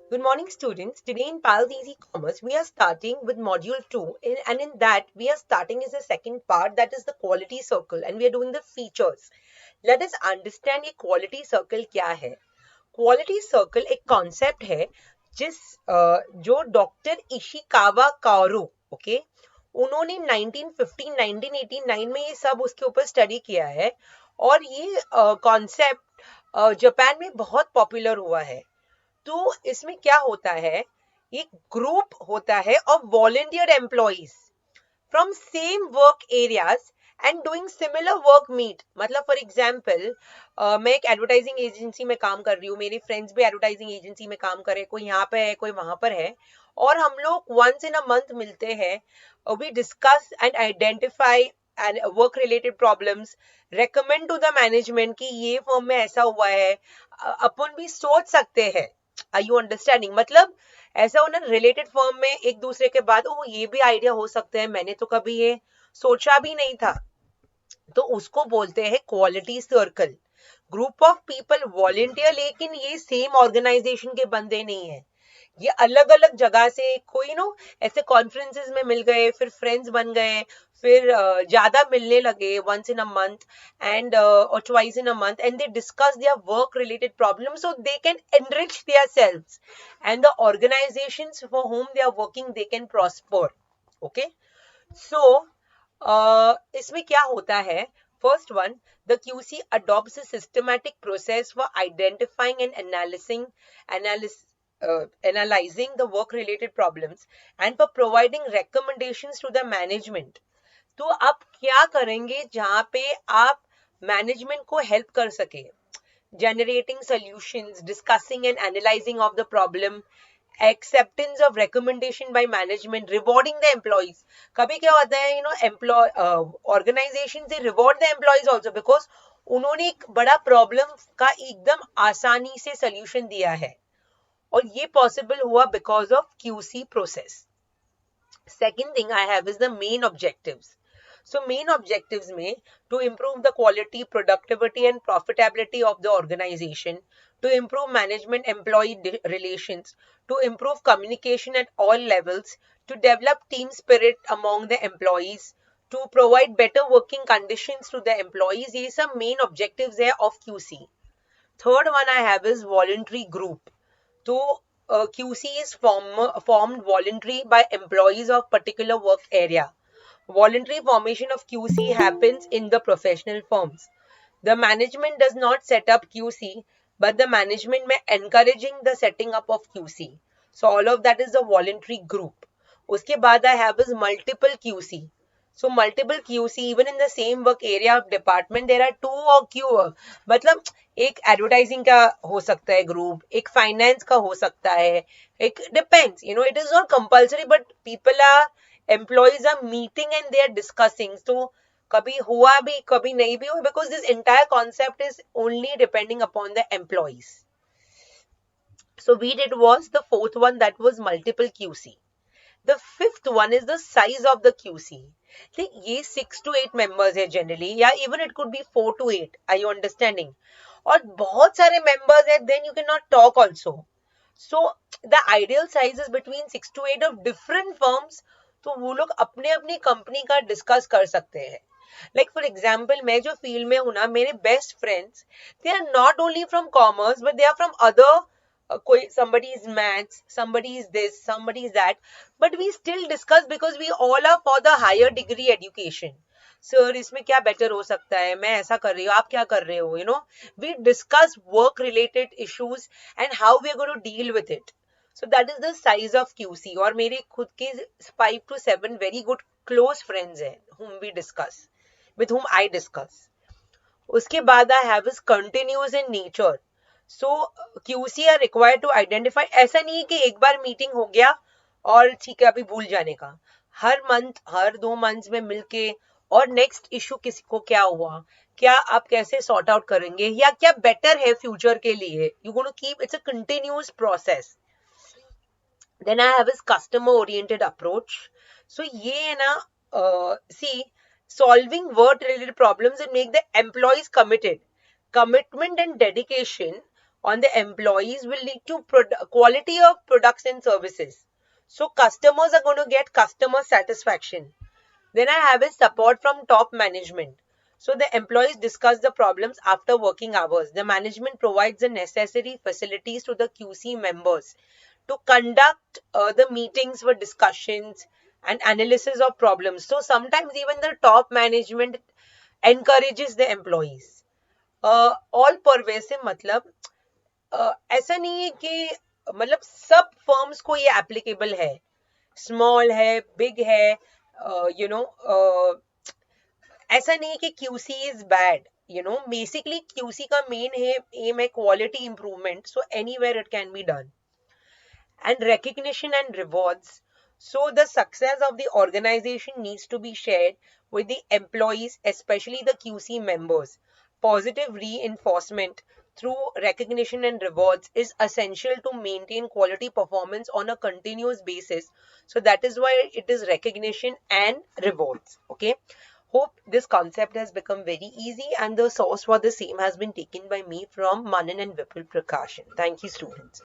Good morning, students. Today in Pals Easy Commerce, we are starting with module 2, and in that, we are starting is the second part, that is the quality circle, and we are doing the features. Let us understand ये quality circle क्या है. Quality circle एक concept है जो doctor Ishikawa कारो, okay, उन्होंने 1989 में ये सब उसके ऊपर स्टडी किया है और ये कॉन्सेप्ट जापान में बहुत पॉपुलर हुआ है. तो इसमें क्या होता है, एक ग्रुप होता है of volunteer employees from same work areas and doing similar work meet. मतलब फॉर एग्जाम्पल मैं एक एडवर्टाइजिंग एजेंसी में काम कर रही हूँ, मेरे फ्रेंड्स भी एडवर्टाइजिंग एजेंसी में काम कर रहे हैं, कोई यहाँ पे है कोई वहां पर है, और हम लोग वंस इन अ मंथ मिलते हैं. We discuss and identify and work related problems, recommend to the management कि ये फर्म में ऐसा हुआ है, अपन भी सोच सकते हैं. Are you understanding? मतलब ऐसा होना रिलेटेड फर्म में एक दूसरे के बाद ओ ये भी आइडिया हो सकता है, मैंने तो कभी ये सोचा भी नहीं था, तो उसको बोलते हैं quality circle. Group of people volunteer, लेकिन ये सेम ऑर्गेनाइजेशन के बंदे नहीं है, ये अलग अलग जगह से कोई ऐसे कॉन्फ्रेंसेस में मिल गए, फिर फ्रेंड्स बन गए, फिर ज्यादा मिलने लगे once in a month and और twice in a month, and they discuss their work related problems so they can enrich their selves and the organisations for whom they are working they can prosper. Okay, so इसमें क्या होता है, first one, the QC adopts a systematic process for identifying and analyzing the work related problems and for providing recommendations to the management. तो आप क्या करेंगे जहां पे आप मैनेजमेंट को हेल्प कर सके, generating solutions, discussing and analyzing of the problem, acceptance of recommendation by management, rewarding the employees. कभी क्या होता है, employ organization से reward the employees also because उन्होंने एक बड़ा प्रॉब्लम का एकदम आसानी से सॉल्यूशन दिया है, और ये पॉसिबल हुआ because of QC process. Second thing I have is the main objectives. So main objectives में to improve the quality, productivity and profitability of the organization, to improve management employee relations, to improve communication at all levels, to develop team spirit among the employees, to provide better working conditions to the employees. ये सब main objectives है of QC. Third one I have is voluntary group. So QC is formed voluntary by employees of particular work area. Voluntary formation of QC happens in the professional firms. The management does not set up QC, but the management may encouraging the setting up of QC. So all of that is a voluntary group. उसके बाद I have is multiple QC. So multiple QC, even in the same work area of department, there are two or Q. मतलब एक advertising का हो सकता है group, एक finance का हो सकता है, एक depends, it is not compulsory, but people are employees are meeting and they are discussing. तो कभी हुआ भी कभी नहीं भी हुआ, because this entire concept is only depending upon the employees. So we did was the fourth one, that was multiple QC. The fifth one is the size of the QC. See, ये 6 to 8 members है generally, या even it could be 4 to 8. Are you understanding? और बहुत सारे members है, then you cannot talk also. So the ideal size is between 6 to 8 of different firms. तो वो लोग अपने अपनी कंपनी का डिस्कस कर सकते हैं. Like for example, मैं जो फील्ड में हूँ ना, मेरे best friends, they are not only from commerce but they are from other somebody is maths, somebody is this, somebody is that, but we still discuss because we all are for the higher degree education. Sir इसमें क्या better हो सकता है, मैं ऐसा कर रही हूँ, आप क्या कर रहे हो, we discuss work related issues and how we are going to deal with it. So that is the size of QC. और मेरे खुद के 5 to 7 very good close friends हैं whom we discuss, with whom I discuss. उसके बाद I have is continuous in nature. So QC are required to identify. ऐसा नहीं है कि एक बार मीटिंग हो गया और ठीक है अभी भूल जाने का. हर मंथ, हर 2 मंथ्स में मिलके, और नेक्स्ट इशू किसी को क्या हुआ, क्या आप कैसे सॉर्ट आउट करेंगे, या क्या बेटर है फ्यूचर के लिए. You gonna keep, it's a continuous process. Then I have is customer oriented approach. So ये है ना, see, solving work related problems and make the employees committed. Commitment and dedication on the employees will lead to quality of products and services. So customers are going to get customer satisfaction. Then I have is support from top management. So the employees discuss the problems after working hours. The management provides the necessary facilities to the QC members to conduct the meetings for discussions and analysis of problems. So sometimes even the top management encourages the employees. All pervasive मतलब ऐसा नहीं है कि मतलब सब firms को ये applicable है, स्मॉल है, बिग है, यू नो ऐसा नहीं है कि QC is bad. Basically QC का मेन है एम है quality improvement, so anywhere it can be done. And recognition and rewards. So the success of the organization needs to be shared with the employees, especially the QC members. Positive reinforcement through recognition and rewards is essential to maintain quality performance on a continuous basis. So that is why it is recognition and rewards. Okay. Hope this concept has become very easy, and the source for the same has been taken by me from Manan and Vipul Prakashan. Thank you, students.